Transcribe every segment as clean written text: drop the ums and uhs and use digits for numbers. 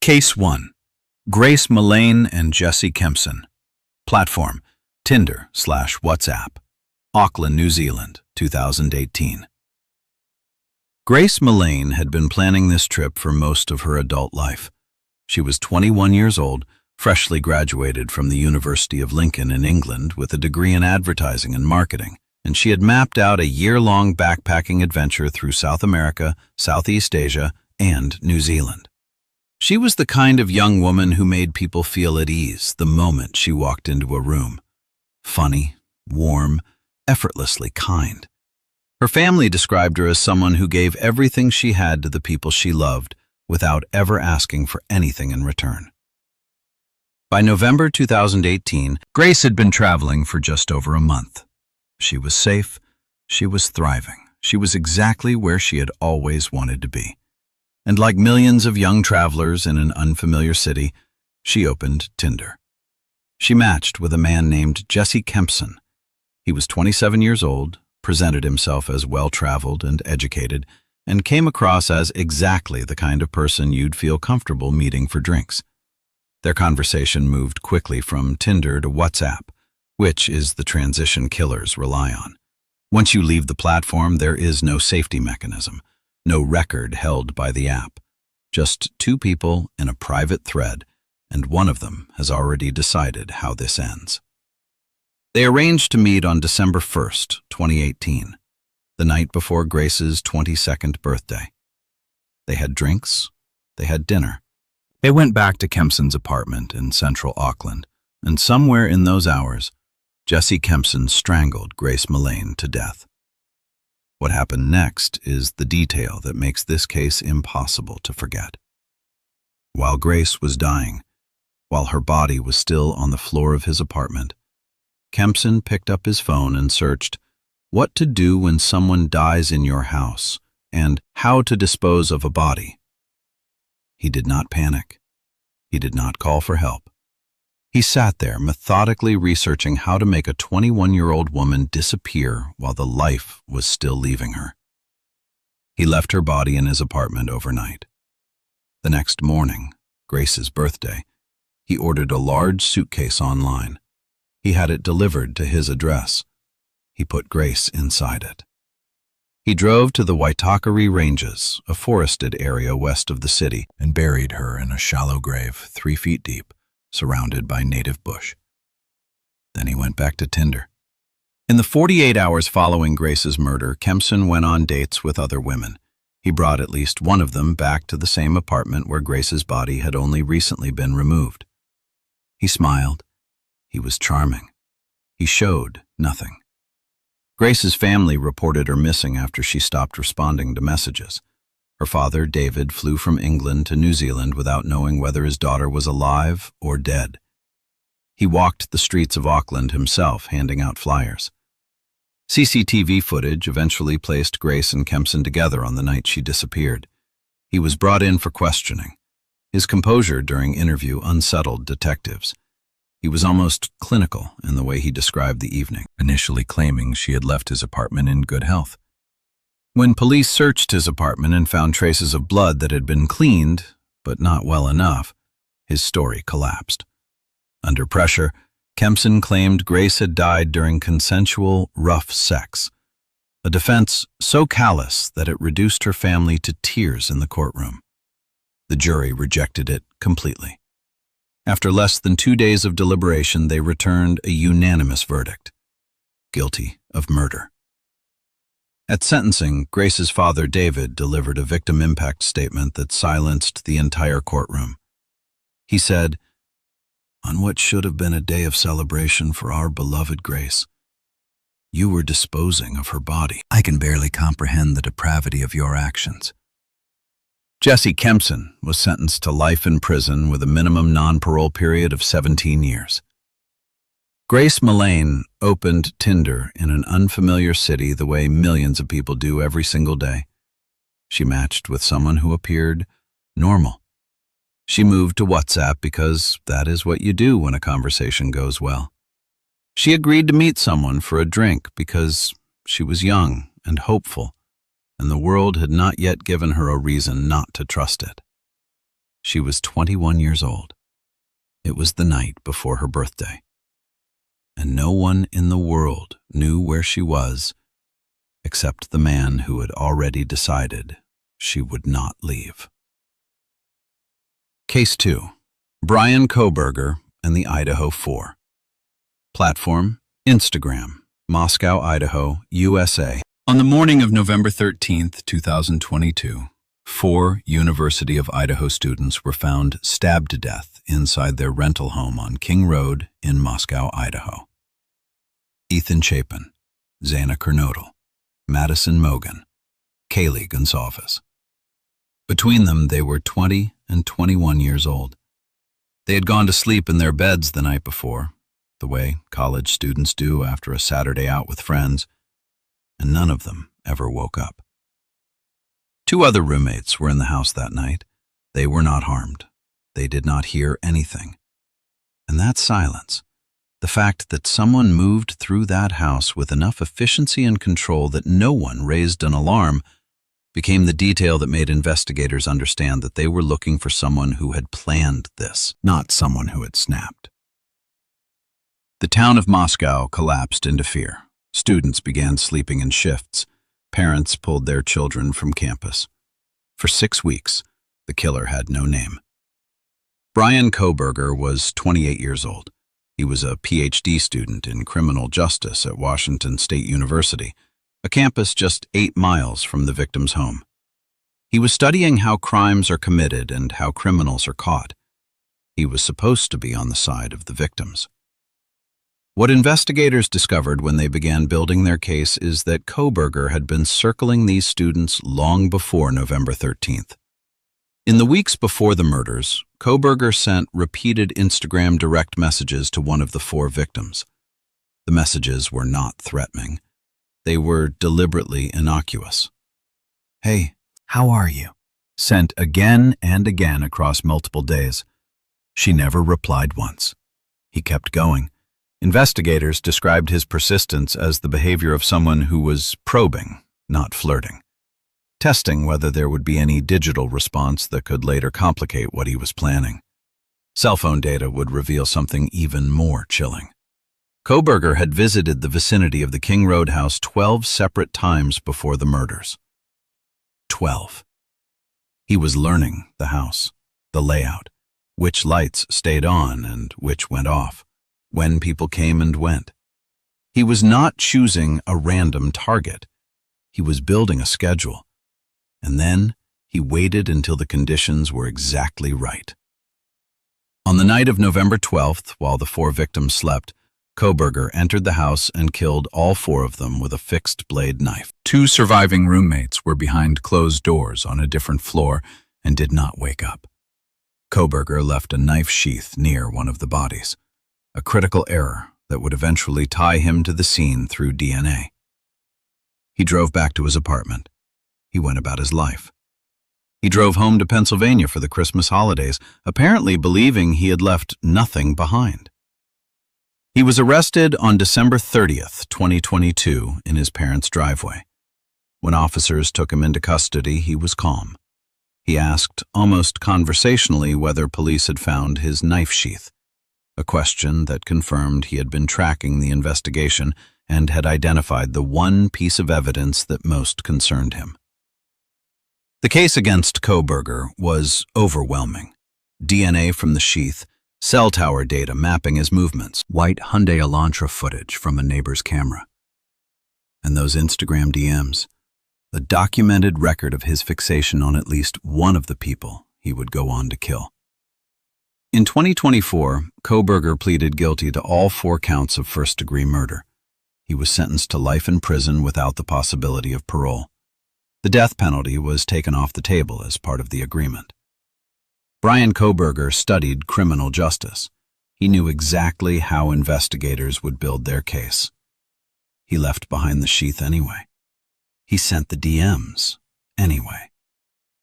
Case 1. Grace Mullane and Jesse Kempson. Platform: Tinder/WhatsApp. Auckland, New Zealand, 2018. Grace Mullane had been planning this trip for most of her adult life. She was 21 years old, freshly graduated from the University of Lincoln in England with a degree in advertising and marketing, and she had mapped out a year-long backpacking adventure through South America, Southeast Asia, and New Zealand. She was the kind of young woman who made people feel at ease the moment she walked into a room. Funny, warm, effortlessly kind. Her family described her as someone who gave everything she had to the people she loved without ever asking for anything in return. By November 2018, Grace had been traveling for just over a month. She was safe, she was thriving, she was exactly where she had always wanted to be. And like millions of young travelers in an unfamiliar city, she opened Tinder. She matched with a man named Jesse Kempson. He was 27 years old, presented himself as well-traveled and educated, and came across as exactly the kind of person you'd feel comfortable meeting for drinks. Their conversation moved quickly from Tinder to WhatsApp, which is the transition killers rely on. Once you leave the platform, there is no safety mechanism. No record held by the app. Just two people in a private thread, and one of them has already decided how this ends. They arranged to meet on December 1st, 2018, the night before Grace's 22nd birthday. They had drinks, they had dinner. They went back to Kempson's apartment in central Auckland, and somewhere in those hours, Jesse Kempson strangled Grace Mullane to death. What happened next is the detail that makes this case impossible to forget. While Grace was dying, while her body was still on the floor of his apartment, Kempson picked up his phone and searched what to do when someone dies in your house and how to dispose of a body. He did not panic. He did not call for help. He sat there methodically researching how to make a 21-year-old woman disappear while the life was still leaving her. He left her body in his apartment overnight. The next morning, Grace's birthday, he ordered a large suitcase online. He had it delivered to his address. He put Grace inside it. He drove to the Waitakere Ranges, a forested area west of the city, and buried her in a shallow grave 3 feet deep, surrounded by native bush. Then he went back to Tinder. In the 48 hours following Grace's murder, Kempson went on dates with other women. He brought at least one of them back to the same apartment where Grace's body had only recently been removed. He smiled. He was charming. He showed nothing. Grace's family reported her missing after she stopped responding to messages. Her father, David, flew from England to New Zealand without knowing whether his daughter was alive or dead. He walked the streets of Auckland himself, handing out flyers. CCTV footage eventually placed Grace and Kempson together on the night she disappeared. He was brought in for questioning. His composure during interview unsettled detectives. He was almost clinical in the way he described the evening, initially claiming she had left his apartment in good health. When police searched his apartment and found traces of blood that had been cleaned, but not well enough, his story collapsed. Under pressure, Kempson claimed Grace had died during consensual, rough sex, a defense so callous that it reduced her family to tears in the courtroom. The jury rejected it completely. After less than 2 days of deliberation, they returned a unanimous verdict: guilty of murder. At sentencing, Grace's father, David, delivered a victim impact statement that silenced the entire courtroom. He said, "On what should have been a day of celebration for our beloved Grace, you were disposing of her body. I can barely comprehend the depravity of your actions." Jesse Kempson was sentenced to life in prison with a minimum non-parole period of 17 years. Grace Mullane opened Tinder in an unfamiliar city the way millions of people do every single day. She matched with someone who appeared normal. She moved to WhatsApp because that is what you do when a conversation goes well. She agreed to meet someone for a drink because she was young and hopeful, and the world had not yet given her a reason not to trust it. She was 21 years old. It was the night before her birthday, and no one in the world knew where she was except the man who had already decided she would not leave. Case 2. Brian Kohberger and the Idaho 4. Platform, Instagram, Moscow, Idaho, USA. On the morning of November 13, 2022, 4 University of Idaho students were found stabbed to death inside their rental home on King Road in Moscow, Idaho. Ethan Chapin, Xana Kernodle, Madison Mogan, Kaylee Gonsalves. Between them, they were 20 and 21 years old. They had gone to sleep in their beds the night before, the way college students do after a Saturday out with friends, and none of them ever woke up. 2 other roommates were in the house that night. They were not harmed. They did not hear anything. And that silence, the fact that someone moved through that house with enough efficiency and control that no one raised an alarm, became the detail that made investigators understand that they were looking for someone who had planned this, not someone who had snapped. The town of Moscow collapsed into fear. Students began sleeping in shifts. Parents pulled their children from campus. For 6 weeks, the killer had no name. Brian Kohberger was 28 years old. He was a PhD student in criminal justice at Washington State University, a campus just 8 miles from the victim's home. He was studying how crimes are committed and how criminals are caught. He was supposed to be on the side of the victims. What investigators discovered when they began building their case is that Kohberger had been circling these students long before November 13th. In the weeks before the murders, Kohberger sent repeated Instagram direct messages to one of the 4 victims. The messages were not threatening. They were deliberately innocuous. "Hey, how are you?" Sent again and again across multiple days. She never replied once. He kept going. Investigators described his persistence as the behavior of someone who was probing, not flirting, testing whether there would be any digital response that could later complicate what he was planning. Cell phone data would reveal something even more chilling. Kohberger had visited the vicinity of the King Road house 12 separate times before the murders. 12. He was learning the house, the layout, which lights stayed on and which went off, when people came and went. He was not choosing a random target. He was building a schedule. And then he waited until the conditions were exactly right. On the night of November 12th, while the 4 victims slept, Kohberger entered the house and killed all 4 of them with a fixed-blade knife. 2 surviving roommates were behind closed doors on a different floor and did not wake up. Kohberger left a knife sheath near one of the bodies, a critical error that would eventually tie him to the scene through DNA. He drove back to his apartment. He went about his life. He drove home to Pennsylvania for the Christmas holidays, apparently believing he had left nothing behind. He was arrested on December 30th, 2022, in his parents' driveway. When officers took him into custody, he was calm. He asked, almost conversationally, whether police had found his knife sheath, a question that confirmed he had been tracking the investigation and had identified the one piece of evidence that most concerned him. The case against Kohberger was overwhelming. DNA from the sheath, cell tower data mapping his movements, white Hyundai Elantra footage from a neighbor's camera. And those Instagram DMs, the documented record of his fixation on at least one of the people he would go on to kill. In 2024, Kohberger pleaded guilty to all 4 counts of first-degree murder. He was sentenced to life in prison without the possibility of parole. The death penalty was taken off the table as part of the agreement. Brian Kohberger studied criminal justice. He knew exactly how investigators would build their case. He left behind the sheath anyway. He sent the DMs anyway.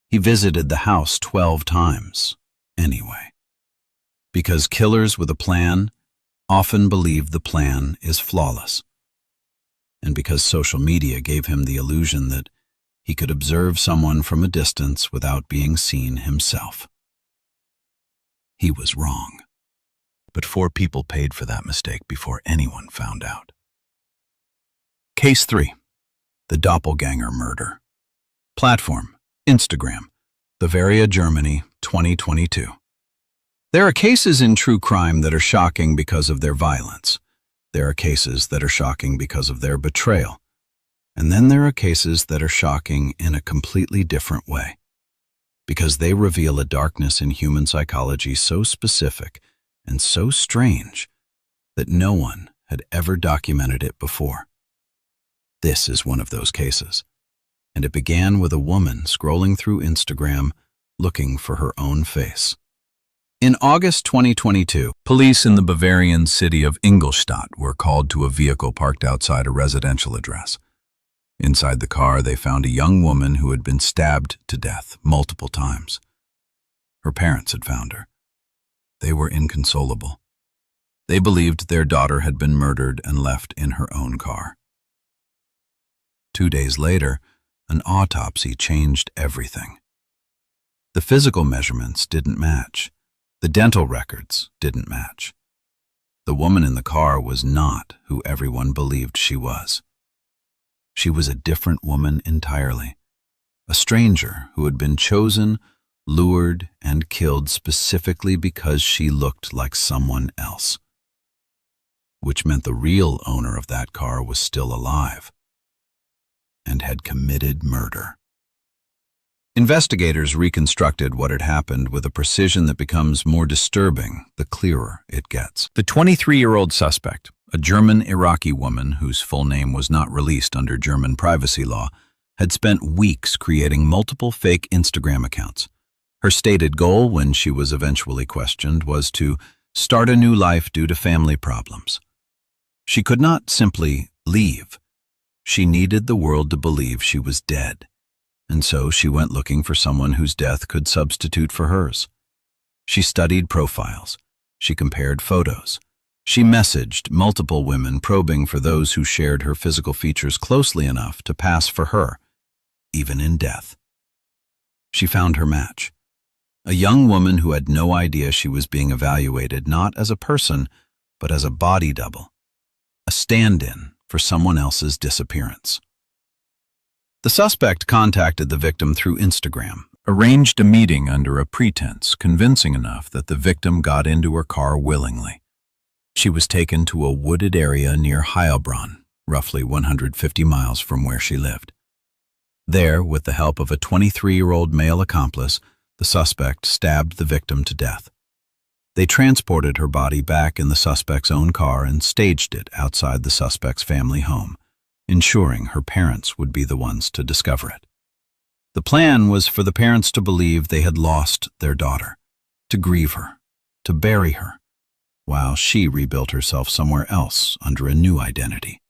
He visited the house 12 times anyway. Because killers with a plan often believe the plan is flawless. And because social media gave him the illusion that he could observe someone from a distance without being seen himself. He was wrong. But 4 people paid for that mistake before anyone found out. Case 3. The Doppelganger Murder. Platform: Instagram, Bavaria, Germany, 2022. There are cases in true crime that are shocking because of their violence. There are cases that are shocking because of their betrayal. And then there are cases that are shocking in a completely different way, because they reveal a darkness in human psychology so specific and so strange that no one had ever documented it before. This is one of those cases, and it began with a woman scrolling through Instagram looking for her own face. In August 2022, police in the Bavarian city of Ingolstadt were called to a vehicle parked outside a residential address. Inside the car, they found a young woman who had been stabbed to death multiple times. Her parents had found her. They were inconsolable. They believed their daughter had been murdered and left in her own car. 2 days later, an autopsy changed everything. The physical measurements didn't match. The dental records didn't match. The woman in the car was not who everyone believed she was. She was a different woman entirely, a stranger who had been chosen, lured, and killed specifically because she looked like someone else, which meant the real owner of that car was still alive and had committed murder. Investigators reconstructed what had happened with a precision that becomes more disturbing the clearer it gets. The 23-year-old suspect, a German-Iraqi woman whose full name was not released under German privacy law, had spent weeks creating multiple fake Instagram accounts. Her stated goal, when she was eventually questioned, was to start a new life due to family problems. She could not simply leave. She needed the world to believe she was dead. And so she went looking for someone whose death could substitute for hers. She studied profiles. She compared photos. She messaged multiple women probing for those who shared her physical features closely enough to pass for her, even in death. She found her match. A young woman who had no idea she was being evaluated not as a person, but as a body double, a stand-in for someone else's disappearance. The suspect contacted the victim through Instagram, arranged a meeting under a pretense convincing enough that the victim got into her car willingly. She was taken to a wooded area near Heilbronn, roughly 150 miles from where she lived. There, with the help of a 23-year-old male accomplice, the suspect stabbed the victim to death. They transported her body back in the suspect's own car and staged it outside the suspect's family home, ensuring her parents would be the ones to discover it. The plan was for the parents to believe they had lost their daughter, to grieve her, to bury her, while she rebuilt herself somewhere else under a new identity.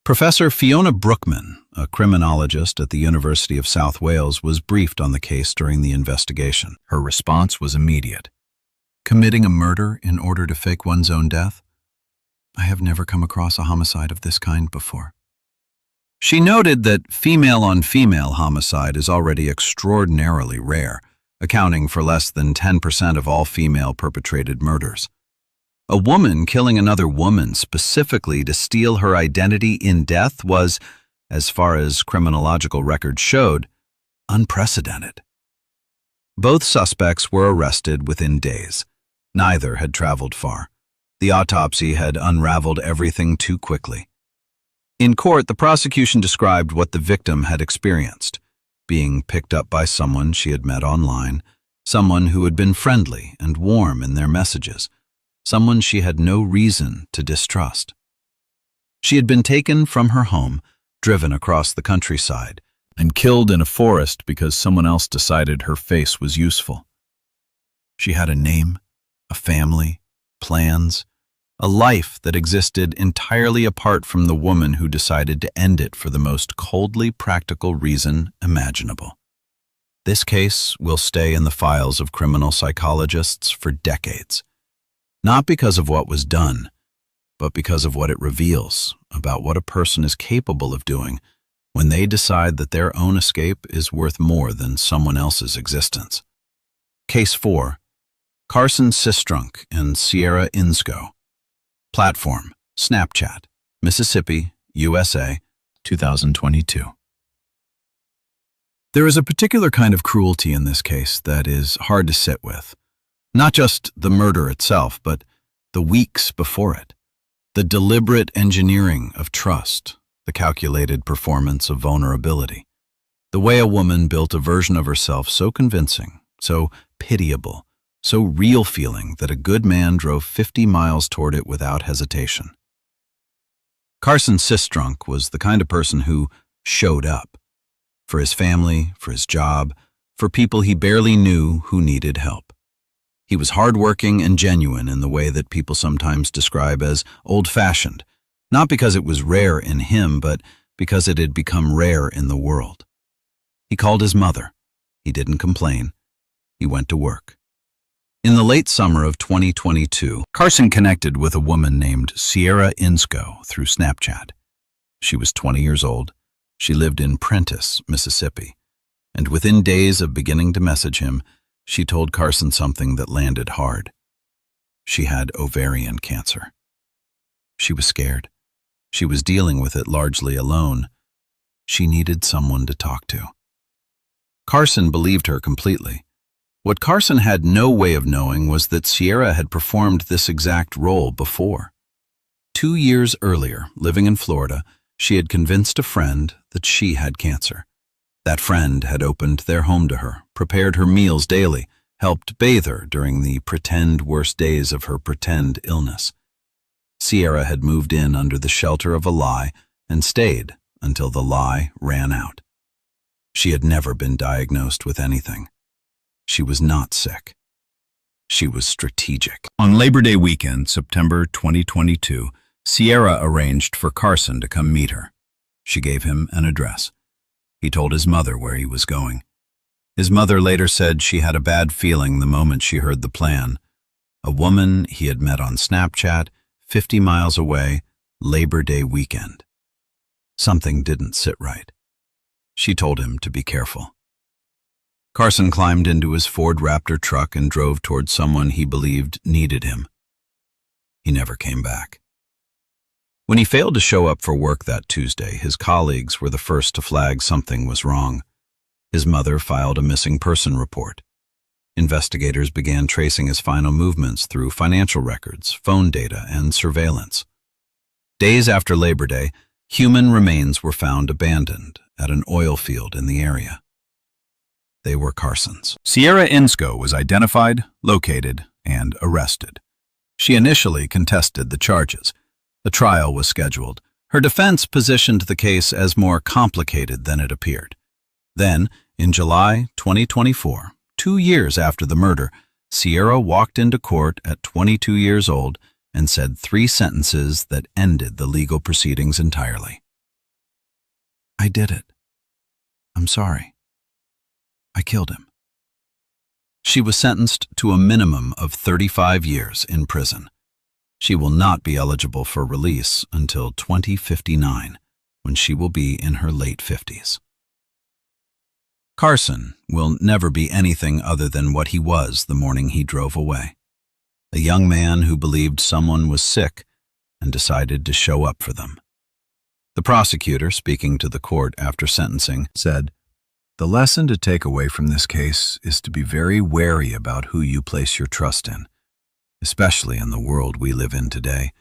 Professor Fiona Brookman, a criminologist at the University of South Wales, was briefed on the case during the investigation. Her response was immediate. Committing a murder in order to fake one's own death? I have never come across a homicide of this kind before. She noted that female-on-female homicide is already extraordinarily rare, accounting for less than 10% of all female perpetrated murders. A woman killing another woman specifically to steal her identity in death was, as far as criminological records showed, unprecedented. Both suspects were arrested within days. Neither had traveled far. The autopsy had unraveled everything too quickly. In court, the prosecution described what the victim had experienced, being picked up by someone she had met online, someone who had been friendly and warm in their messages, someone she had no reason to distrust. She had been taken from her home, driven across the countryside, and killed in a forest because someone else decided her face was useful. She had a name, a family, plans, a life that existed entirely apart from the woman who decided to end it for the most coldly practical reason imaginable. This case will stay in the files of criminal psychologists for decades, not because of what was done, but because of what it reveals about what a person is capable of doing when they decide that their own escape is worth more than someone else's existence. Case 4. Carson Sistrunk and Sierra Insko. Platform, Snapchat, Mississippi, USA, 2022. There is a particular kind of cruelty in this case that is hard to sit with. Not just the murder itself, but the weeks before it. The deliberate engineering of trust, the calculated performance of vulnerability. The way a woman built a version of herself so convincing, so pitiable, so real-feeling that a good man drove 50 miles toward it without hesitation. Carson Sistrunk was the kind of person who showed up. For his family, for his job, for people he barely knew who needed help. He was hardworking and genuine in the way that people sometimes describe as old-fashioned, not because it was rare in him, but because it had become rare in the world. He called his mother. He didn't complain. He went to work. In the late summer of 2022, Carson connected with a woman named Sierra Insko through Snapchat. She was 20 years old. She lived in Prentiss, Mississippi. And within days of beginning to message him, she told Carson something that landed hard. She had ovarian cancer. She was scared. She was dealing with it largely alone. She needed someone to talk to. Carson believed her completely. What Carson had no way of knowing was that Sierra had performed this exact role before. 2 years earlier, living in Florida, she had convinced a friend that she had cancer. That friend had opened their home to her, prepared her meals daily, helped bathe her during the pretend worst days of her pretend illness. Sierra had moved in under the shelter of a lie and stayed until the lie ran out. She had never been diagnosed with anything. She was not sick. She was strategic. On Labor Day weekend, September 2022, Sierra arranged for Carson to come meet her. She gave him an address. He told his mother where he was going. His mother later said she had a bad feeling the moment she heard the plan. A woman he had met on Snapchat, 50 miles away, Labor Day weekend. Something didn't sit right. She told him to be careful. Carson climbed into his Ford Raptor truck and drove toward someone he believed needed him. He never came back. When he failed to show up for work that Tuesday, his colleagues were the first to flag something was wrong. His mother filed a missing person report. Investigators began tracing his final movements through financial records, phone data, and surveillance. Days after Labor Day, human remains were found abandoned at an oil field in the area. They were Carson's. Sierra Insko was identified, located, and arrested. She initially contested the charges. The trial was scheduled. Her defense positioned the case as more complicated than it appeared. Then, in July 2024, 2 years after the murder, Sierra walked into court at 22 years old and said 3 sentences that ended the legal proceedings entirely. I did it. I'm sorry. I killed him. She was sentenced to a minimum of 35 years in prison. She will not be eligible for release until 2059, when she will be in her late 50s. Carson will never be anything other than what he was the morning he drove away. A young man who believed someone was sick and decided to show up for them. The prosecutor, speaking to the court after sentencing, said, "The lesson to take away from this case is to be very wary about who you place your trust in, especially in the world we live in today,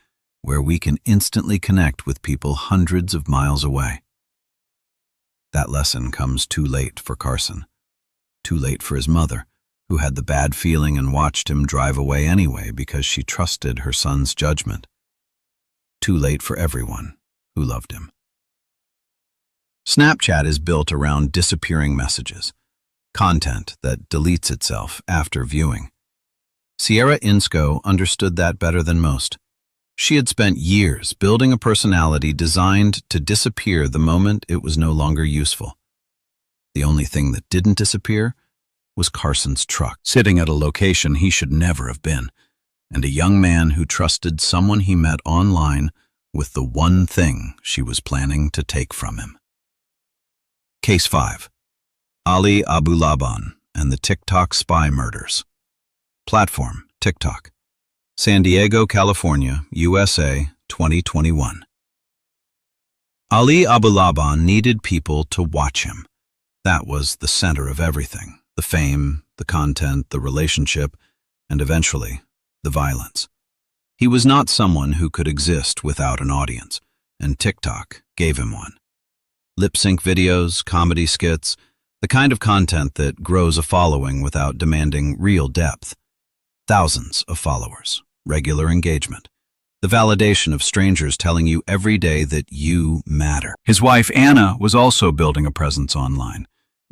where we can instantly connect with people hundreds of miles away." That lesson comes too late for Carson. Too late for his mother, who had the bad feeling and watched him drive away anyway because she trusted her son's judgment. Too late for everyone who loved him. Snapchat is built around disappearing messages, content that deletes itself after viewing. Sierra Insko understood that better than most. She had spent years building a personality designed to disappear the moment it was no longer useful. The only thing that didn't disappear was Carson's truck, sitting at a location he should never have been, and a young man who trusted someone he met online with the one thing she was planning to take from him. Case 5. Ali Abulaban and the TikTok spy murders. Platform, TikTok. San Diego, California, USA, 2021. Ali Abulaban needed people to watch him. That was the center of everything: the fame, the content, the relationship, and eventually, the violence. He was not someone who could exist without an audience, and TikTok gave him one. Lip-sync videos, comedy skits, the kind of content that grows a following without demanding real depth. Thousands of followers, regular engagement, the validation of strangers telling you every day that you matter. His wife, Anna, was also building a presence online.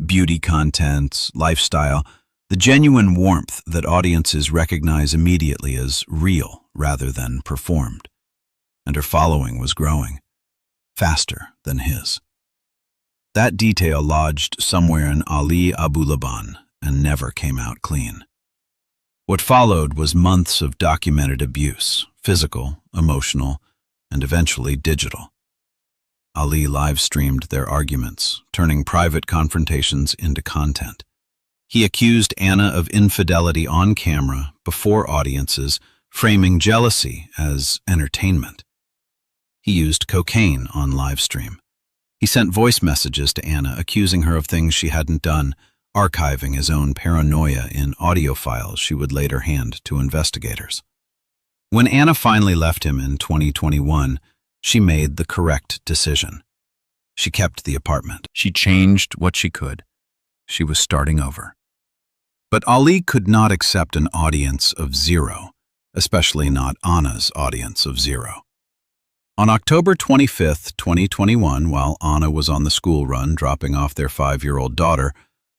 Beauty content, lifestyle, the genuine warmth that audiences recognize immediately as real rather than performed. And her following was growing, faster than his. That detail lodged somewhere in Ali Abulaban and never came out clean. What followed was months of documented abuse, physical, emotional, and eventually digital. Ali live-streamed their arguments, turning private confrontations into content. He accused Anna of infidelity on camera, before audiences, framing jealousy as entertainment. He used cocaine on livestream. He sent voice messages to Anna accusing her of things she hadn't done, archiving his own paranoia in audio files she would later hand to investigators. When Anna finally left him in 2021, she made the correct decision. She kept the apartment. She changed what she could. She was starting over. But Ali could not accept an audience of zero, especially not Anna's audience of zero. On October 25, 2021, while Anna was on the school run dropping off their 5-year-old daughter,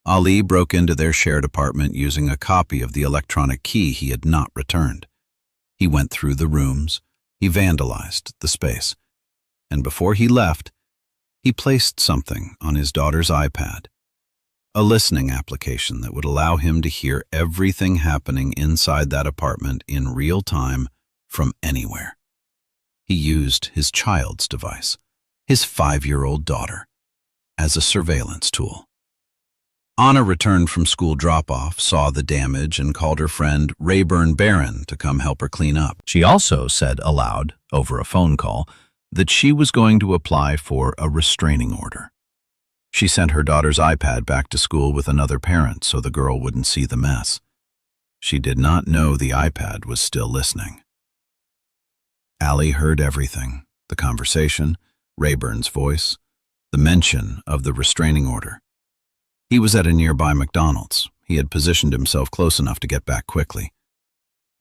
Ali broke into their shared apartment using a copy of the electronic key he had not returned. He went through the rooms, he vandalized the space, and before he left, he placed something on his daughter's iPad, a listening application that would allow him to hear everything happening inside that apartment in real time from anywhere. He used his child's device, his 5-year-old daughter, as a surveillance tool. Anna returned from school drop-off, saw the damage, and called her friend Rayburn Barron to come help her clean up. She also said aloud, over a phone call, that she was going to apply for a restraining order. She sent her daughter's iPad back to school with another parent so the girl wouldn't see the mess. She did not know the iPad was still listening. Ali heard everything: the conversation, Rayburn's voice, the mention of the restraining order. He was at a nearby McDonald's. He had positioned himself close enough to get back quickly.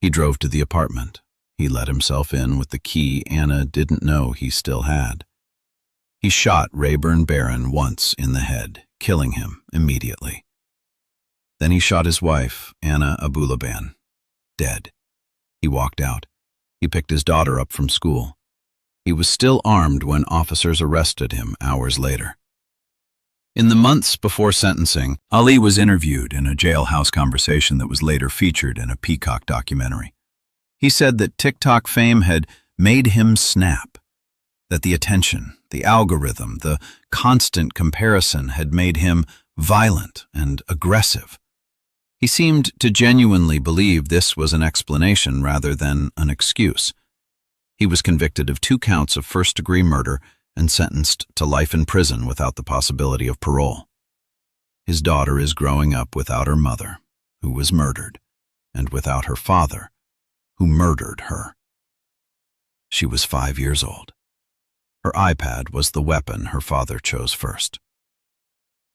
He drove to the apartment. He let himself in with the key Anna didn't know he still had. He shot Rayburn Barron once in the head, killing him immediately. Then he shot his wife, Anna Abulaban, dead. He walked out. He picked his daughter up from school. He was still armed when officers arrested him hours later. In the months before sentencing, Ali was interviewed in a jailhouse conversation that was later featured in a Peacock documentary. He said that TikTok fame had made him snap, that the attention, the algorithm, the constant comparison had made him violent and aggressive. He seemed to genuinely believe this was an explanation rather than an excuse. He was convicted of 2 counts of first-degree murder and sentenced to life in prison without the possibility of parole. His daughter is growing up without her mother, who was murdered, and without her father, who murdered her. She was 5 years old. Her iPad was the weapon her father chose first.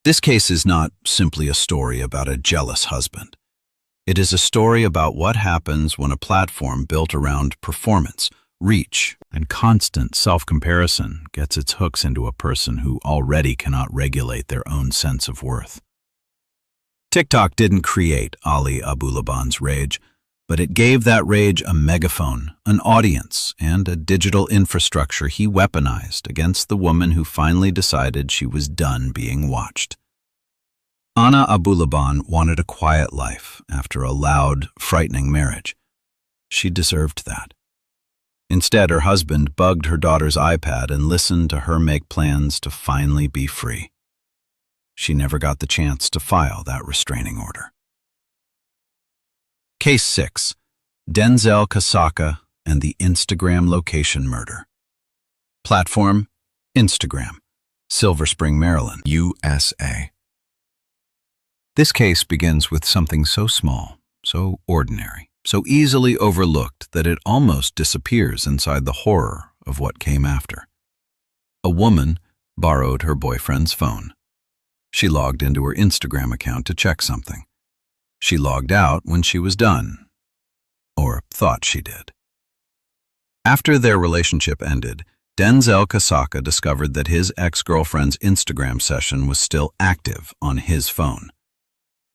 This case is not simply a story about a jealous husband. It is a story about what happens when a platform built around performance, reach, and constant self-comparison gets its hooks into a person who already cannot regulate their own sense of worth. TikTok didn't create Ali Abulaban's rage, but it gave that rage a megaphone, an audience, and a digital infrastructure he weaponized against the woman who finally decided she was done being watched. Anna Abulaban wanted a quiet life after a loud, frightening marriage. She deserved that. Instead, her husband bugged her daughter's iPad and listened to her make plans to finally be free. She never got the chance to file that restraining order. Case 6. Denzel Kasaka and the Instagram location murder. Platform, Instagram, Silver Spring, Maryland, USA. This case begins with something so small, so ordinary, so easily overlooked that it almost disappears inside the horror of what came after. A woman borrowed her boyfriend's phone. She logged into her Instagram account to check something. She logged out when she was done, or thought she did. After their relationship ended, Denzel Kasaka discovered that his ex-girlfriend's Instagram session was still active on his phone.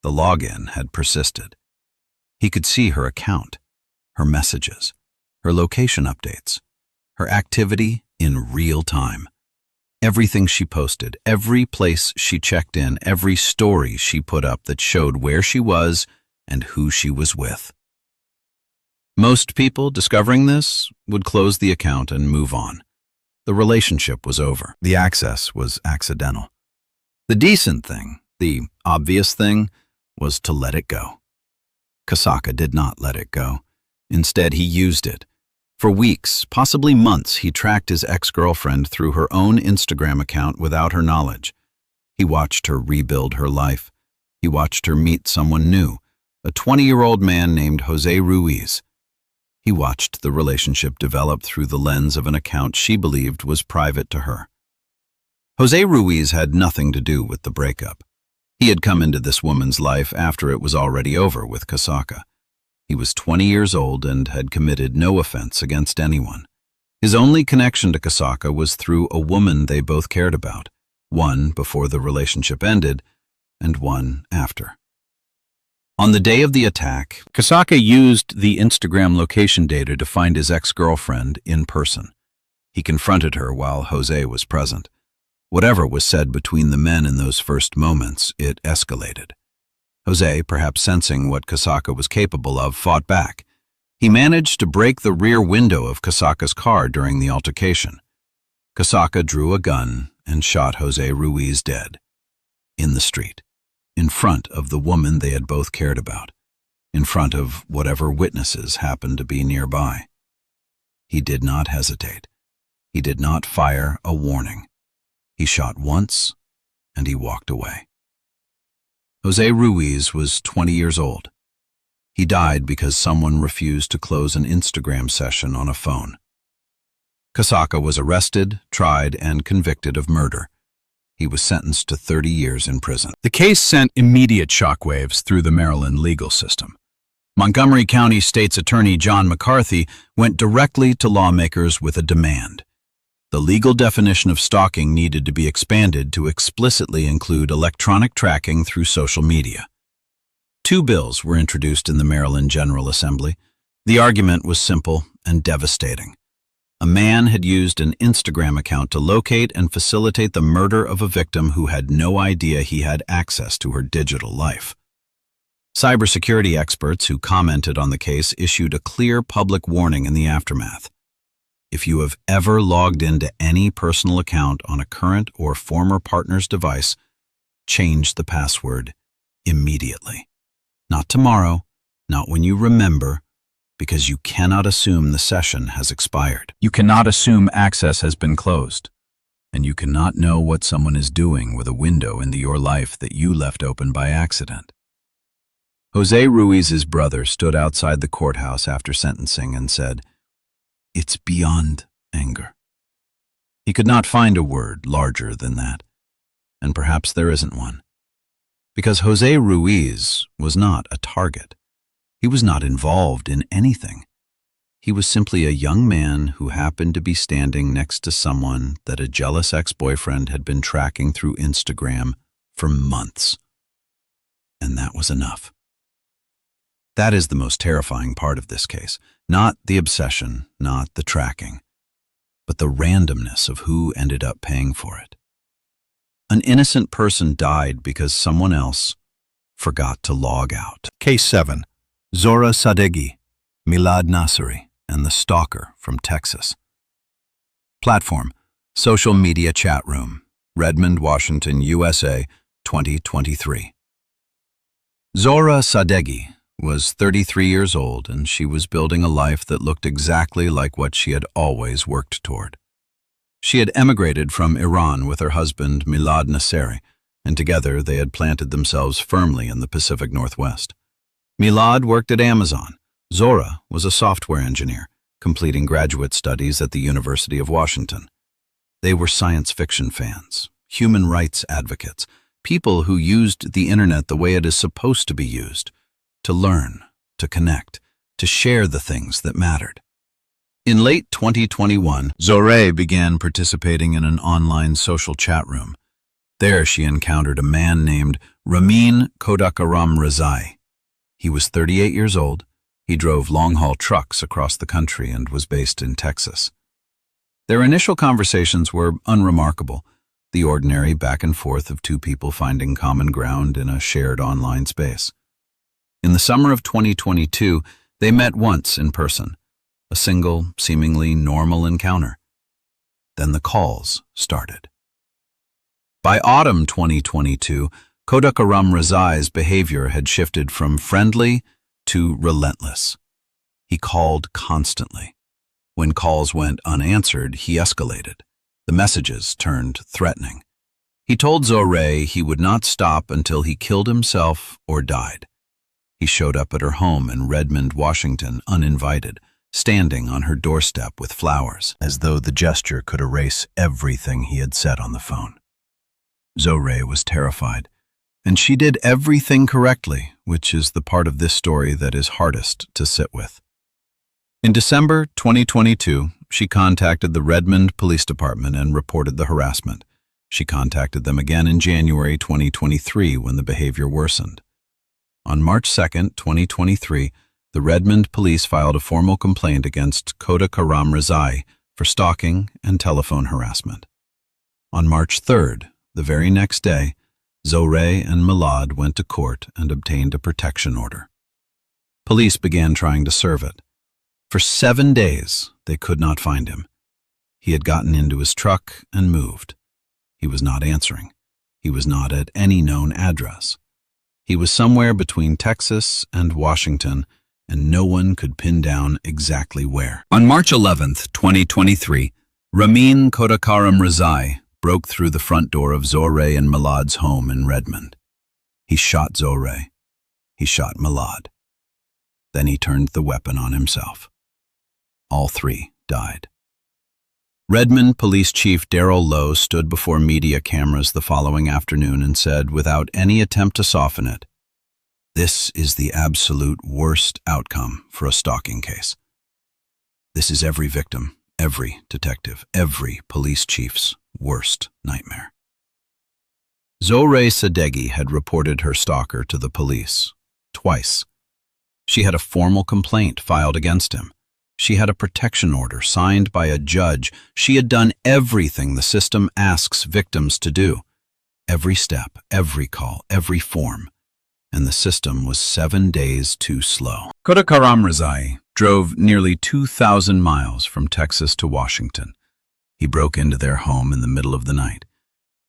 The login had persisted. He could see her account, her messages, her location updates, her activity in real time. Everything she posted, every place she checked in, every story she put up that showed where she was and who she was with. Most people, discovering this, would close the account and move on. The relationship was over. The access was accidental. The decent thing, the obvious thing, was to let it go. Kasaka did not let it go. Instead, he used it. For weeks, possibly months, he tracked his ex-girlfriend through her own Instagram account without her knowledge. He watched her rebuild her life. He watched her meet someone new, a 20-year-old man named Jose Ruiz. He watched the relationship develop through the lens of an account she believed was private to her. Jose Ruiz had nothing to do with the breakup. He had come into this woman's life after it was already over with Kasaka. He was 20 years old and had committed no offense against anyone. His only connection to Kasaka was through a woman they both cared about, one before the relationship ended and one after. On the day of the attack, Kasaka used the Instagram location data to find his ex-girlfriend in person. He confronted her while Jose was present. Whatever was said between the men in those first moments, it escalated. Jose, perhaps sensing what Kasaka was capable of, fought back. He managed to break the rear window of Kasaka's car during the altercation. Kasaka drew a gun and shot Jose Ruiz dead. In the street. In front of the woman they had both cared about, in front of whatever witnesses happened to be nearby. He did not hesitate. He did not fire a warning. He shot once, and he walked away. Jose Ruiz was 20 years old. He died because someone refused to close an Instagram session on a phone. Kasaka was arrested, tried, and convicted of murder. He was sentenced to 30 years in prison. The case sent immediate shockwaves through the Maryland legal system. Montgomery County State's Attorney John McCarthy went directly to lawmakers with a demand. The legal definition of stalking needed to be expanded to explicitly include electronic tracking through social media. 2 bills were introduced in the Maryland General Assembly. The argument was simple and devastating. A man had used an Instagram account to locate and facilitate the murder of a victim who had no idea he had access to her digital life. Cybersecurity experts who commented on the case issued a clear public warning in the aftermath. If you have ever logged into any personal account on a current or former partner's device, change the password immediately. Not tomorrow, not when you remember, because you cannot assume the session has expired. You cannot assume access has been closed, and you cannot know what someone is doing with a window into your life that you left open by accident. Jose Ruiz's brother stood outside the courthouse after sentencing and said, "It's beyond anger." He could not find a word larger than that, and perhaps there isn't one, because Jose Ruiz was not a target. He was not involved in anything. He was simply a young man who happened to be standing next to someone that a jealous ex-boyfriend had been tracking through Instagram for months. And that was enough. That is the most terrifying part of this case. Not the obsession, not the tracking, but the randomness of who ended up paying for it. An innocent person died because someone else forgot to log out. Case 7. Zora Sadeghi, Milad Nasiri, and the Stalker from Texas. Platform, Social Media Chat Room, Redmond, Washington, USA, 2023. Zora Sadeghi was 33 years old, and she was building a life that looked exactly like what she had always worked toward. She had emigrated from Iran with her husband Milad Nasseri, and together they had planted themselves firmly in the Pacific Northwest. Milad worked at Amazon. Zora was a software engineer, completing graduate studies at the University of Washington. They were science fiction fans, human rights advocates, people who used the internet the way it is supposed to be used, to learn, to connect, to share the things that mattered. In late 2021, Zora began participating in an online social chat room. There she encountered a man named Ramin Kodakaram Rezai. He was 38 years old. He drove long-haul trucks across the country and was based in Texas. Their initial conversations were unremarkable, the ordinary back and forth of two people finding common ground in a shared online space. In the summer of 2022, they met once in person, a single, seemingly normal encounter. Then the calls started. By autumn 2022, Kodakaram Rezai's behavior had shifted from friendly to relentless. He called constantly. When calls went unanswered, he escalated. The messages turned threatening. He told Zora he would not stop until he killed himself or died. He showed up at her home in Redmond, Washington, uninvited, standing on her doorstep with flowers, as though the gesture could erase everything he had said on the phone. Zora was terrified, and she did everything correctly, which is the part of this story that is hardest to sit with. In December 2022, she contacted the Redmond Police Department and reported the harassment. She contacted them again in January 2023 when the behavior worsened. On March 2, 2023, the Redmond police filed a formal complaint against Kodakaram Rezai for stalking and telephone harassment. On March 3rd, the very next day, Zora and Milad went to court and obtained a protection order. Police began trying to serve it. For 7 days, they could not find him. He had gotten into his truck and moved. He was not answering. He was not at any known address. He was somewhere between Texas and Washington, and no one could pin down exactly where. On March 11, 2023, Ramin Kodakaram Rezai broke through the front door of Zora and Milad's home in Redmond. He shot Zora. He shot Milad. Then he turned the weapon on himself. All three died. Redmond Police Chief Darrell Lowe stood before media cameras the following afternoon and said, without any attempt to soften it, "This is the absolute worst outcome for a stalking case. This is every victim, every detective, every police chief's worst nightmare." Zora Sadeghi had reported her stalker to the police twice. She had a formal complaint filed against him. She had a protection order signed by a judge. She had done everything the system asks victims to do. Every step, every call, every form. And the system was 7 days too slow. Kodakaram Rezai drove nearly 2,000 miles from Texas to Washington. He broke into their home in the middle of the night.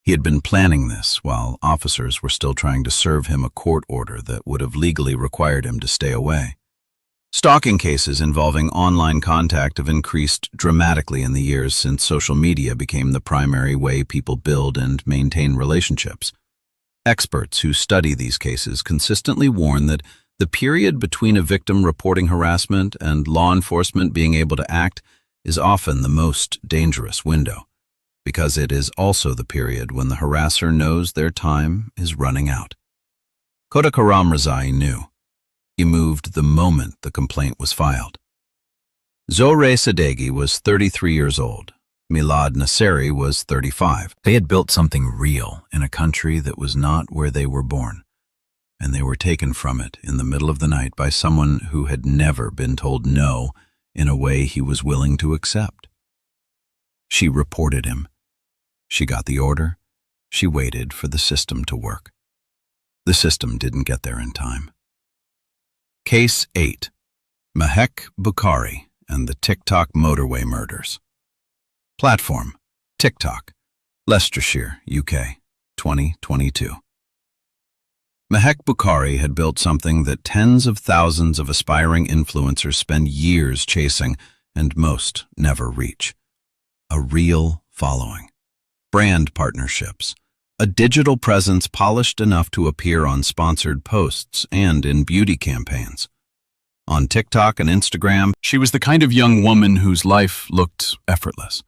He had been planning this while officers were still trying to serve him a court order that would have legally required him to stay away. Stalking cases involving online contact have increased dramatically in the years since social media became the primary way people build and maintain relationships. Experts who study these cases consistently warn that the period between a victim reporting harassment and law enforcement being able to act is often the most dangerous window, because it is also the period when the harasser knows their time is running out. Kodakaram Rezai knew. He moved the moment the complaint was filed. Zora Sadeghi was 33 years old. Milad Nasseri was 35. They had built something real in a country that was not where they were born, and they were taken from it in the middle of the night by someone who had never been told no in a way he was willing to accept. She reported him. She got the order. She waited for the system to work. The system didn't get there in time. Case 8. Mehek Bukhari and the TikTok motorway murders. Platform: TikTok, Leicestershire, UK, 2022. Mehek Bukhari had built something that tens of thousands of aspiring influencers spend years chasing and most never reach. A real following. Brand partnerships. A digital presence polished enough to appear on sponsored posts and in beauty campaigns. On TikTok and Instagram, she was the kind of young woman whose life looked effortless.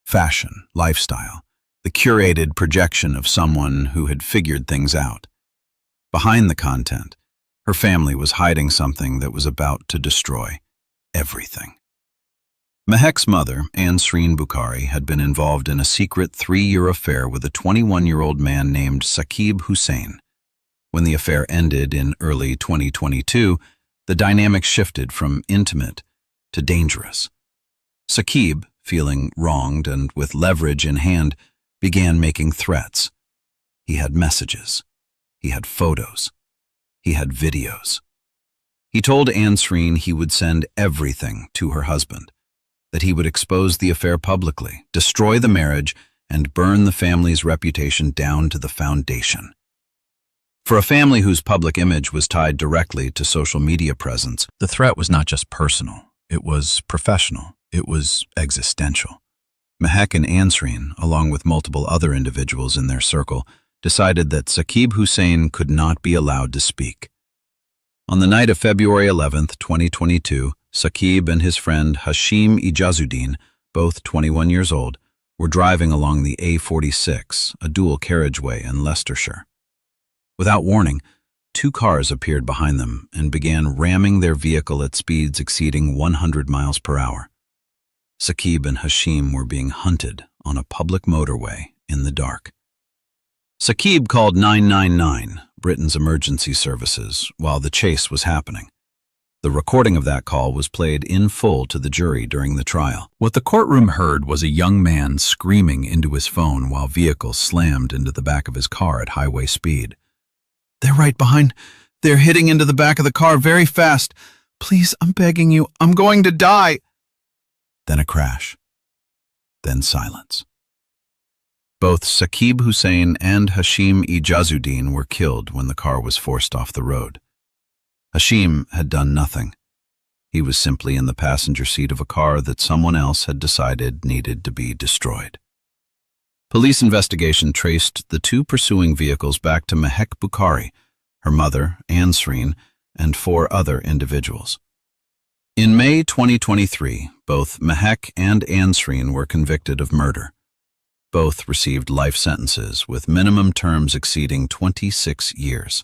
Fashion, lifestyle, the curated projection of someone who had figured things out. Behind the content, her family was hiding something that was about to destroy everything. Mehek's mother, Ansreen Bukhari, had been involved in a secret 3-year affair with a 21-year-old man named Saqib Hussain. When the affair ended in early 2022, the dynamic shifted from intimate to dangerous. Saqib, feeling wronged and with leverage in hand, began making threats. He had messages. He had photos. He had videos. He told Ansreen he would send everything to her husband, that he would expose the affair publicly, destroy the marriage, and burn the family's reputation down to the foundation. For a family whose public image was tied directly to social media presence, the threat was not just personal, it was professional, it was existential. Mehek and Ansreen, along with multiple other individuals in their circle, decided that Saqib Hussain could not be allowed to speak. On the night of February 11, 2022, Saqib and his friend Hashim Ijazuddin, both 21 years old, were driving along the A46, a dual carriageway in Leicestershire. Without warning, 2 cars appeared behind them and began ramming their vehicle at speeds exceeding 100 miles per hour. Saqib and Hashim were being hunted on a public motorway in the dark. Saqib called 999, Britain's emergency services, while the chase was happening. The recording of that call was played in full to the jury during the trial. What the courtroom heard was a young man screaming into his phone while vehicles slammed into the back of his car at highway speed. "They're right behind. They're hitting into the back of the car very fast. Please, I'm begging you, I'm going to die." Then a crash. Then silence. Both Saqib Hussain and Hashim Ijazuddin were killed when the car was forced off the road. Hashim had done nothing. He was simply in the passenger seat of a car that someone else had decided needed to be destroyed. Police investigation traced the 2 pursuing vehicles back to Mehek Bukhari, her mother, Ansreen, and 4 other individuals. In May 2023, both Mehek and Ansreen were convicted of murder. Both received life sentences with minimum terms exceeding 26 years.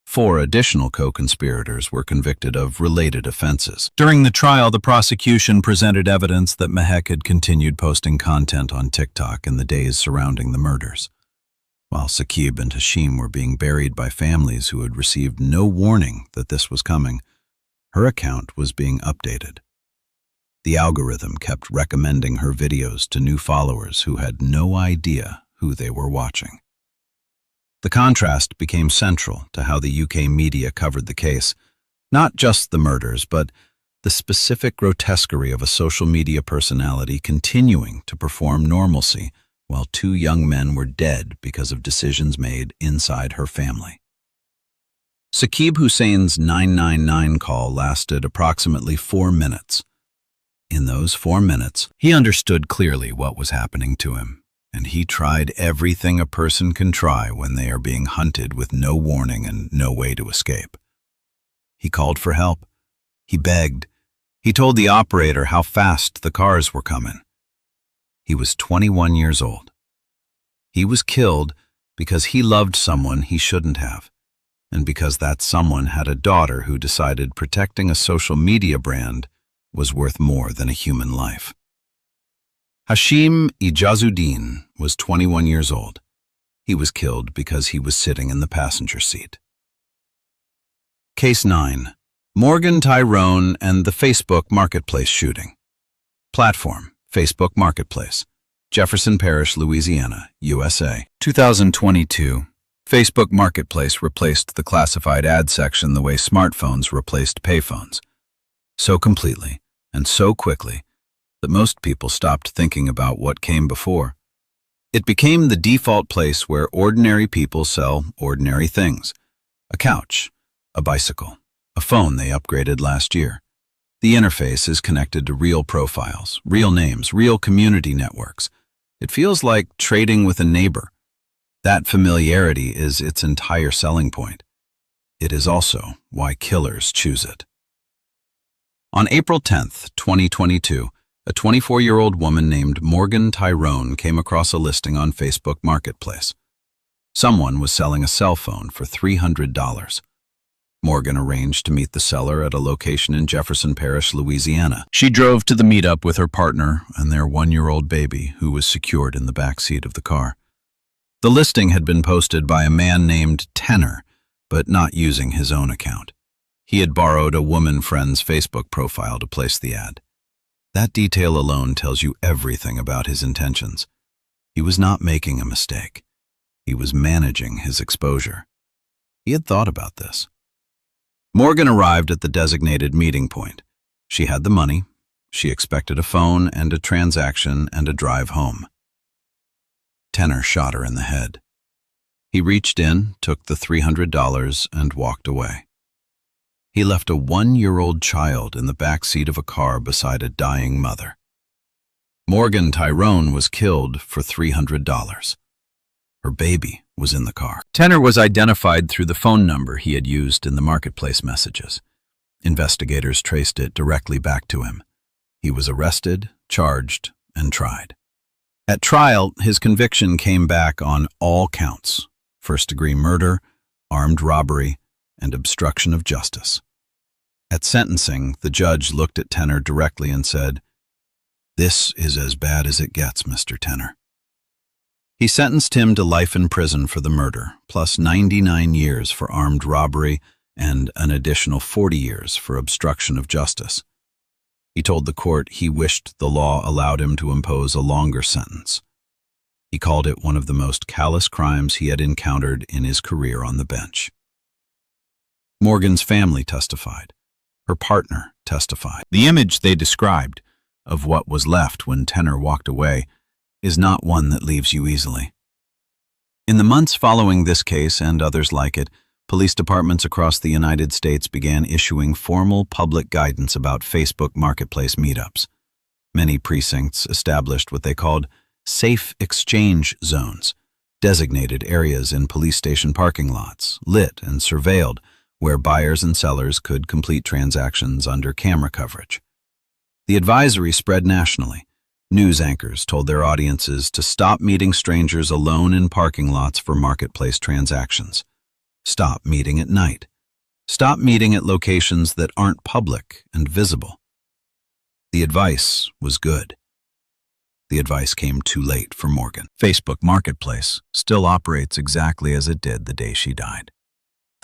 4 additional co-conspirators were convicted of related offenses. During the trial, the prosecution presented evidence that Mehek had continued posting content on TikTok in the days surrounding the murders. While Saqib and Hashim were being buried by families who had received no warning that this was coming, her account was being updated. The algorithm kept recommending her videos to new followers who had no idea who they were watching. The contrast became central to how the UK media covered the case, not just the murders, but the specific grotesquerie of a social media personality continuing to perform normalcy while 2 young men were dead because of decisions made inside her family. Saqib Hussain's 999 call lasted approximately 4 minutes. In those 4 minutes, he understood clearly what was happening to him, and he tried everything a person can try when they are being hunted with no warning and no way to escape. He called for help. He begged. He told the operator how fast the cars were coming. He was 21 years old. He was killed because he loved someone he shouldn't have, and because that someone had a daughter who decided protecting a social media brand was worth more than a human life. Hashim Ijazuddin was 21 years old. He was killed because he was sitting in the passenger seat. Case 9. Morgan Tyrone and the Facebook Marketplace shooting. Platform: Facebook Marketplace, Jefferson Parish, Louisiana, USA. 2022. Facebook Marketplace replaced the classified ad section the way smartphones replaced payphones. So completely and so quickly that most people stopped thinking about what came before. It became the default place where ordinary people sell ordinary things, A couch, a bicycle, a phone they upgraded last year. The interface is connected to real profiles, real names, real community networks. It feels like trading with a neighbor. That familiarity is its entire selling point. It is also why killers choose it. On April 10th, 2022, a 24-year-old woman named Morgan Tyrone came across a listing on Facebook Marketplace. Someone was selling a cell phone for $300. Morgan arranged to meet the seller at a location in Jefferson Parish, Louisiana. She drove to the meetup with her partner and their 1-year-old baby, who was secured in the back seat of the car. The listing had been posted by a man named Tenor, but not using his own account. He had borrowed a woman friend's Facebook profile to place the ad. That detail alone tells you everything about his intentions. He was not making a mistake. He was managing his exposure. He had thought about this. Morgan arrived at the designated meeting point. She had the money. She expected a phone and a transaction and a drive home. Tenor shot her in the head. He reached in, took the $300, and walked away. He left a 1-year-old child in the back seat of a car beside a dying mother. Morgan Tyrone was killed for $300. Her baby was in the car. Tenor was identified through the phone number he had used in the marketplace messages. Investigators traced it directly back to him. He was arrested, charged, and tried. At trial, his conviction came back on all counts: first-degree murder, armed robbery, and obstruction of justice. At sentencing, the judge looked at Tenor directly and said, "This is as bad as it gets, Mr. Tenor." He sentenced him to life in prison for the murder, plus 99 years for armed robbery and an additional 40 years for obstruction of justice. He told the court he wished the law allowed him to impose a longer sentence. He called it one of the most callous crimes he had encountered in his career on the bench. Morgan's family testified. Her partner testified. The image they described of what was left when Tenor walked away is not one that leaves you easily. In the months following this case and others like it, police departments across the United States began issuing formal public guidance about Facebook Marketplace meetups. Many precincts established what they called safe exchange zones, designated areas in police station parking lots, lit and surveilled, where buyers and sellers could complete transactions under camera coverage. The advisory spread nationally. News anchors told their audiences to stop meeting strangers alone in parking lots for marketplace transactions. Stop meeting at night. Stop meeting at locations that aren't public and visible. The advice was good. The advice came too late for Morgan. Facebook Marketplace still operates exactly as it did the day she died.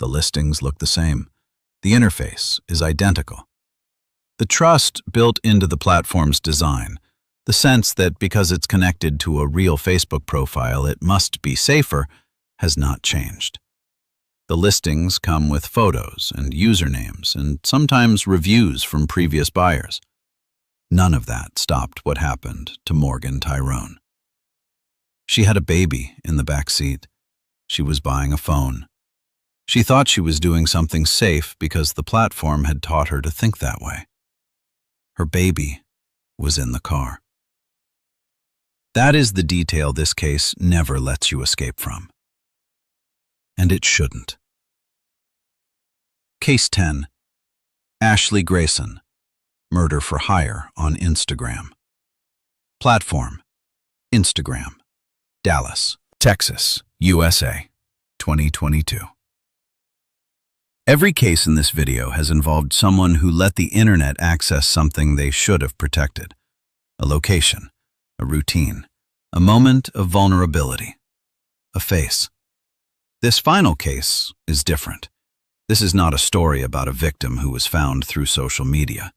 The listings look the same. The interface is identical. The trust built into the platform's design, the sense that because it's connected to a real Facebook profile, it must be safer, has not changed. The listings come with photos and usernames and sometimes reviews from previous buyers. None of that stopped what happened to Morgan Tyrone. She had a baby in the back seat. She was buying a phone. She thought she was doing something safe because the platform had taught her to think that way. Her baby was in the car. That is the detail this case never lets you escape from. And it shouldn't. Case 10. Ashley Grayson. Murder for hire on Instagram. Platform: Instagram. Dallas, Texas, USA, 2022. Every case in this video has involved someone who let the internet access something they should have protected. A location, a routine, a moment of vulnerability, a face. This final case is different. This is not a story about a victim who was found through social media.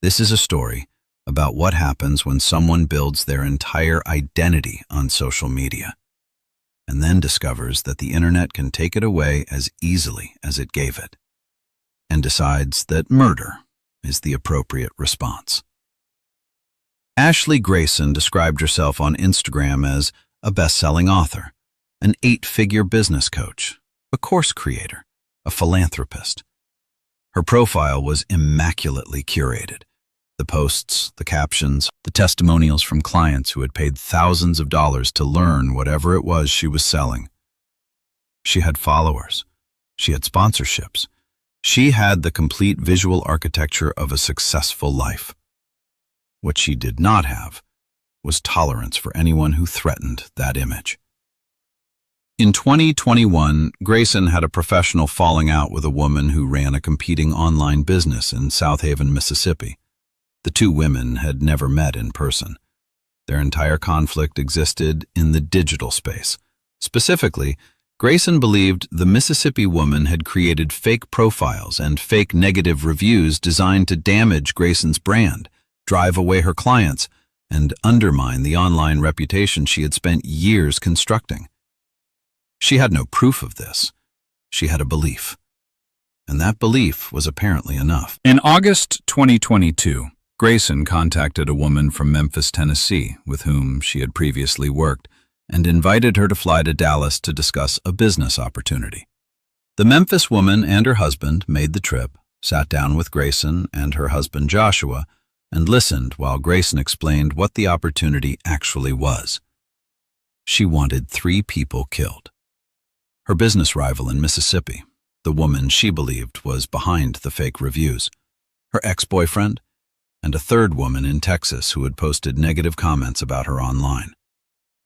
This is a story about what happens when someone builds their entire identity on social media and then discovers that the internet can take it away as easily as it gave it, and decides that murder is the appropriate response. Ashley Grayson described herself on Instagram as a best-selling author, an 8-figure business coach, a course creator, a philanthropist. Her profile was immaculately curated. The posts, the captions, the testimonials from clients who had paid thousands of dollars to learn whatever it was she was selling. She had followers. She had sponsorships. She had the complete visual architecture of a successful life. What she did not have was tolerance for anyone who threatened that image. In 2021, Grayson had a professional falling out with a woman who ran a competing online business in South Haven, Mississippi. The two women had never met in person. Their entire conflict existed in the digital space. Specifically, Grayson believed the Mississippi woman had created fake profiles and fake negative reviews designed to damage Grayson's brand, drive away her clients, and undermine the online reputation she had spent years constructing. She had no proof of this. She had a belief. And that belief was apparently enough. In August 2022, Grayson contacted a woman from Memphis, Tennessee, with whom she had previously worked, and invited her to fly to Dallas to discuss a business opportunity. The Memphis woman and her husband made the trip, sat down with Grayson and her husband Joshua, and listened while Grayson explained what the opportunity actually was. She wanted 3 people killed. Her business rival in Mississippi, the woman she believed was behind the fake reviews, her ex-boyfriend, and a third woman in Texas who had posted negative comments about her online.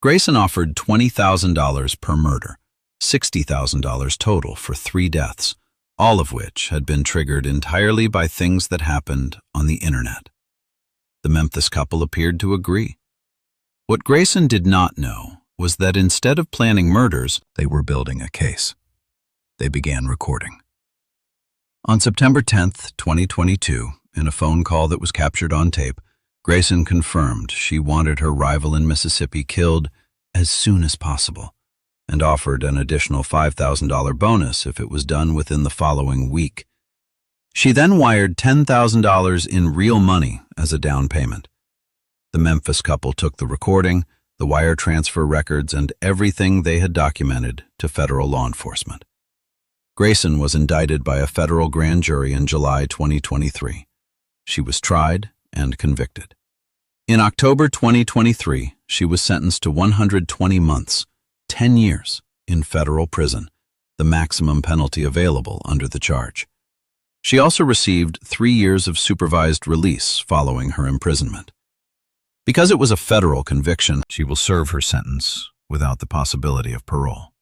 Grayson offered $20,000 per murder, $60,000 total for 3 deaths, all of which had been triggered entirely by things that happened on the internet. The Memphis couple appeared to agree. What Grayson did not know was that instead of planning murders, they were building a case. They began recording. On September 10, 2022, in a phone call that was captured on tape, Grayson confirmed she wanted her rival in Mississippi killed as soon as possible and offered an additional $5,000 bonus if it was done within the following week. She then wired $10,000 in real money as a down payment. The Memphis couple took the recording, the wire transfer records, and everything they had documented to federal law enforcement. Grayson was indicted by a federal grand jury in July 2023. She was tried and convicted. In October 2023, she was sentenced to 120 months, 10 years, in federal prison, the maximum penalty available under the charge. She also received 3 years of supervised release following her imprisonment. Because it was a federal conviction, she will serve her sentence without the possibility of parole.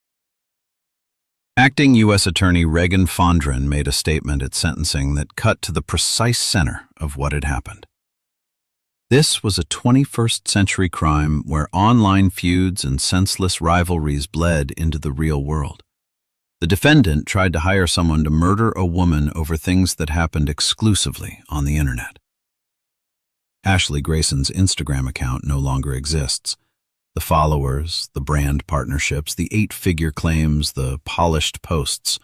Acting U.S. Attorney Reagan Fondren made a statement at sentencing that cut to the precise center of what had happened. This was a 21st century crime where online feuds and senseless rivalries bled into the real world. The defendant tried to hire someone to murder a woman over things that happened exclusively on the internet. Ashley Grayson's Instagram account no longer exists. The followers, the brand partnerships, the 8-figure claims, the polished posts,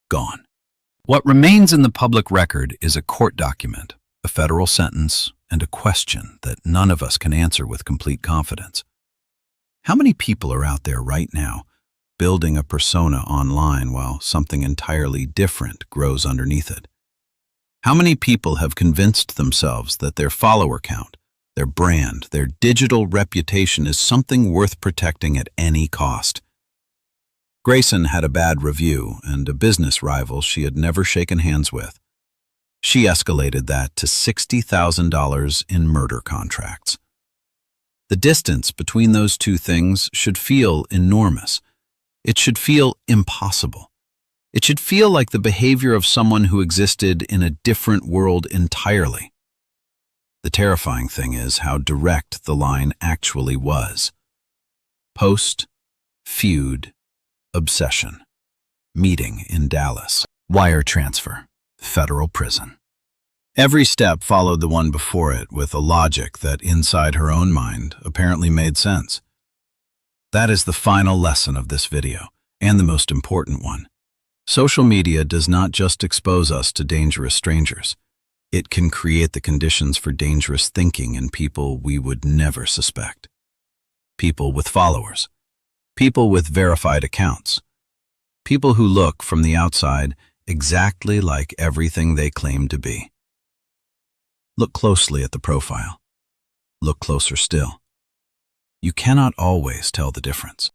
gone. What remains in the public record is a court document, a federal sentence, and a question that none of us can answer with complete confidence. How many people are out there right now building a persona online while something entirely different grows underneath it? How many people have convinced themselves that their follower count, their brand, their digital reputation is something worth protecting at any cost? Grayson had a bad review and a business rival she had never shaken hands with. She escalated that to $60,000 in murder contracts. The distance between those two things should feel enormous. It should feel impossible. It should feel like the behavior of someone who existed in a different world entirely. The terrifying thing is how direct the line actually was. Post, feud, obsession. Meeting in Dallas. Wire transfer. Federal prison. Every step followed the one before it with a logic that inside her own mind apparently made sense. That is the final lesson of this video, and the most important one. Social media does not just expose us to dangerous strangers. It can create the conditions for dangerous thinking in people we would never suspect. People with followers. People with verified accounts. People who look from the outside exactly like everything they claim to be. Look closely at the profile. Look closer still. You cannot always tell the difference.